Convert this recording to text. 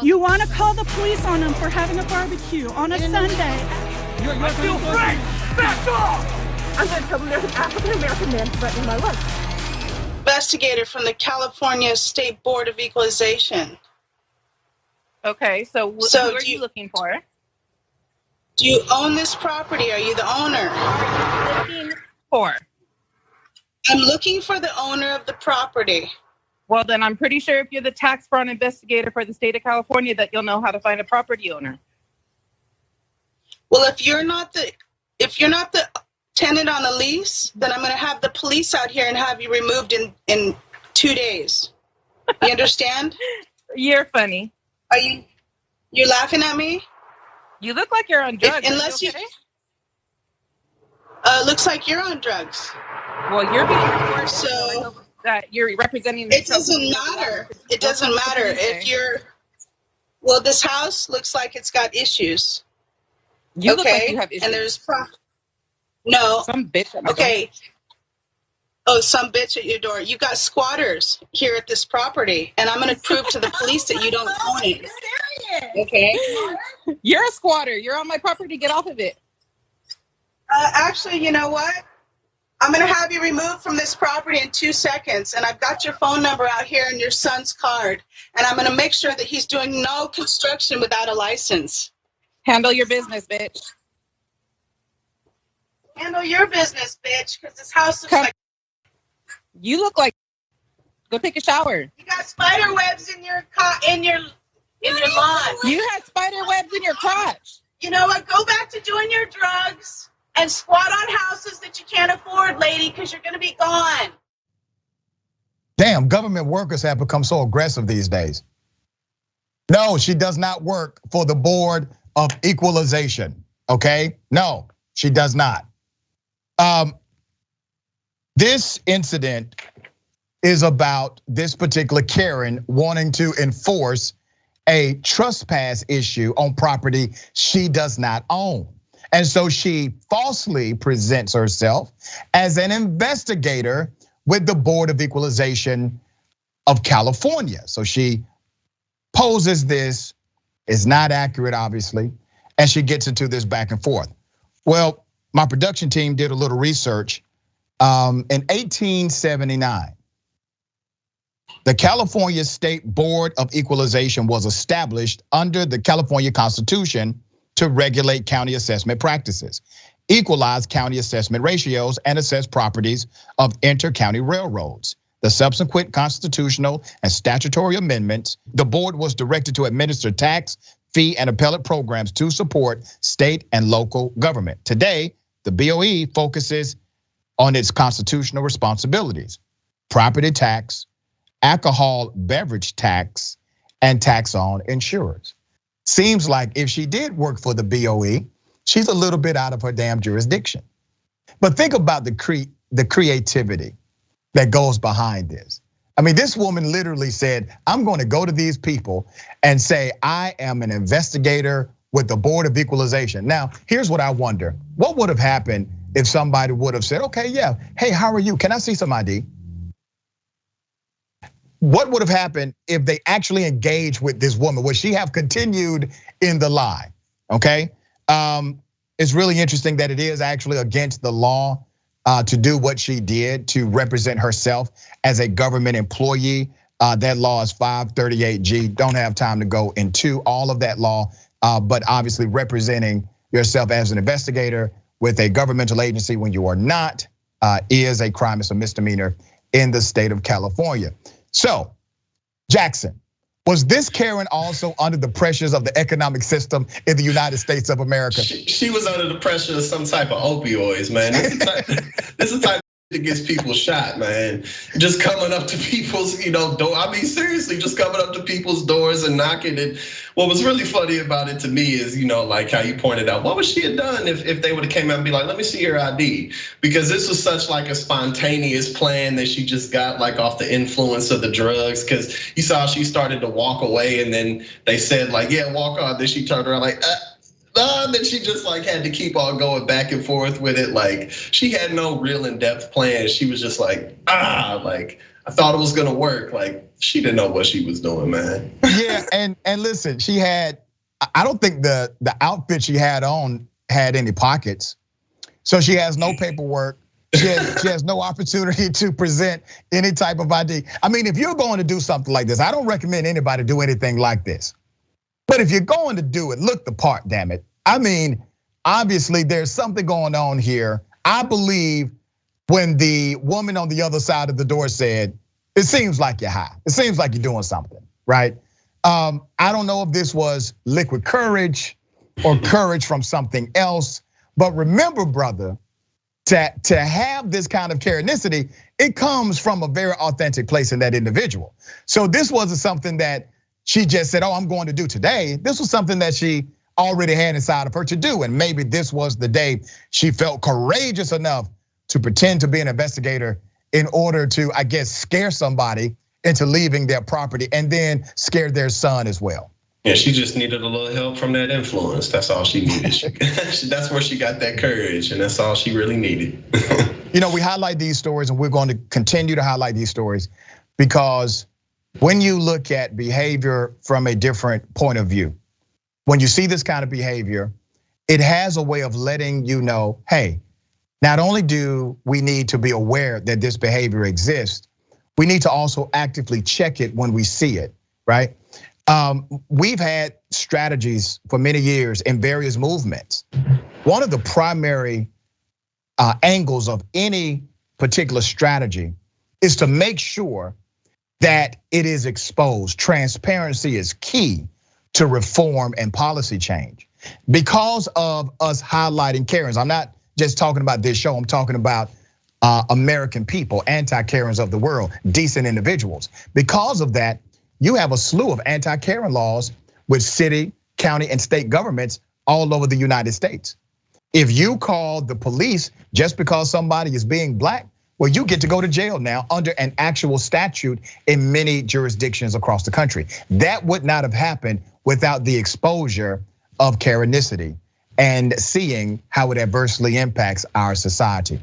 You want to call the police on them for having a barbecue on a Sunday. I feel free! Back off! I'm going to tell an African-American man threatening my life. Investigator from the California State Board of Equalization. Okay, so who are you looking for? Do you own this property? Are you the owner? Are you looking for? I'm looking for the owner of the property. Well, then I'm pretty sure if you're the tax fraud investigator for the state of California that you'll know how to find a property owner. Well, if you're not the tenant on the lease, then I'm going to have the police out here and have you removed in 2 days. You understand? You're funny. You're laughing at me? You look like you're on drugs. Unless you looks like you're on drugs. Well, you're being forced, so that you're representing. It doesn't matter. It doesn't matter if you're. Well, this house looks like it's got issues. You look like you have issues. And there's no. Some bitch at my door. Oh, some bitch at your door. You got squatters here at this property, and I'm going to prove to the police that you don't own it. Okay. You're a squatter. You're on my property. Get off of it. Actually, you know what? I'm going to have you removed from this property in 2 seconds, and I've got your phone number out here and your son's card, and I'm going to make sure that he's doing no construction without a license. Handle your business, bitch. Handle your business, bitch, because this house looks like... You look like... Go take a shower. You got spider webs in your lawn. You had spider webs in your crotch. You know what? Go back to doing your drugs and squat on houses that you can't afford, lady, because you're going to be gone. Damn, government workers have become so aggressive these days. No, she does not work for the Board of Equalization, okay? No, she does not. This incident is about this particular Karen wanting to enforce a trespass issue on property she does not own. And so she falsely presents herself as an investigator with the Board of Equalization of California. So she poses this, is not accurate, obviously, and she gets into this back and forth. Well, my production team did a little research. In 1879, the California State Board of Equalization was established under the California Constitution to regulate county assessment practices, equalize county assessment ratios, and assess properties of inter-county railroads. The subsequent constitutional and statutory amendments, the board was directed to administer tax, fee, and appellate programs to support state and local government. Today, the BOE focuses on its constitutional responsibilities: property tax, alcohol beverage tax, and tax on insurers. Seems like if she did work for the BOE, she's a little bit out of her damn jurisdiction. But think about the creativity that goes behind this. I mean, this woman literally said, I'm going to go to these people and say, I am an investigator with the Board of Equalization. Now, here's what I wonder. What would have happened if somebody would have said, okay, yeah, hey, how are you? Can I see some ID? What would have happened if they actually engaged with this woman? Would she have continued in the lie? Okay, it's really interesting that it is actually against the law to do what she did to represent herself as a government employee. That law is 538G. Don't have time to go into all of that law, but obviously representing yourself as an investigator with a governmental agency when you are not is a crime. It's a misdemeanor in the state of California. So, Jackson, was this Karen also under the pressures of the economic system in the United States of America? She was under the pressure of some type of opioids, man. This is the type that gets people shot, man. Just coming up to people's, door. I mean, seriously, just coming up to people's doors and knocking it. What was really funny about it to me is, like how you pointed out, what would she have done if they would have came out and be like, let me see your ID? Because this was such like a spontaneous plan that she just got like off the influence of the drugs. Because you saw she started to walk away and then they said like, yeah, walk on. Then she turned around like, then she just like had to keep on going back and forth with it. Like she had no real in-depth plan. She was just like, like I thought it was gonna work. Like, she didn't know what she was doing, man. Yeah, and listen, she had, I don't think the outfit she had on had any pockets. So she has no paperwork. She has no opportunity to present any type of ID. I mean, if you're going to do something like this, I don't recommend anybody do anything like this. But if you're going to do it, look the part, damn it. I mean, obviously there's something going on here. I believe when the woman on the other side of the door said, it seems like you're high. It seems like you're doing something, right? I don't know if this was liquid courage or courage from something else. But remember, brother, to have this kind of charismaticity, it comes from a very authentic place in that individual. So this wasn't something that she just said, I'm going to do today. This was something that she already had inside of her to do. And maybe this was the day she felt courageous enough to pretend to be an investigator in order to, I guess, scare somebody into leaving their property and then scare their son as well. Yeah, she just needed a little help from that influence. That's all she needed. That's where she got that courage, and that's all she really needed. We highlight these stories, and we're going to continue to highlight these stories because when you look at behavior from a different point of view, when you see this kind of behavior, it has a way of letting you know, hey, not only do we need to be aware that this behavior exists, we need to also actively check it when we see it, right? We've had strategies for many years in various movements. One of the primary angles of any particular strategy is to make sure that it is exposed. Transparency is key to reform and policy change. Because of us highlighting Karens, I'm not just talking about this show, I'm talking about American people, anti-Karens of the world, decent individuals. Because of that, you have a slew of anti-Karen laws with city, county, and state governments all over the United States. If you call the police just because somebody is being black, well, you get to go to jail now under an actual statute in many jurisdictions across the country. That would not have happened without the exposure of Karenicity and seeing how it adversely impacts our society.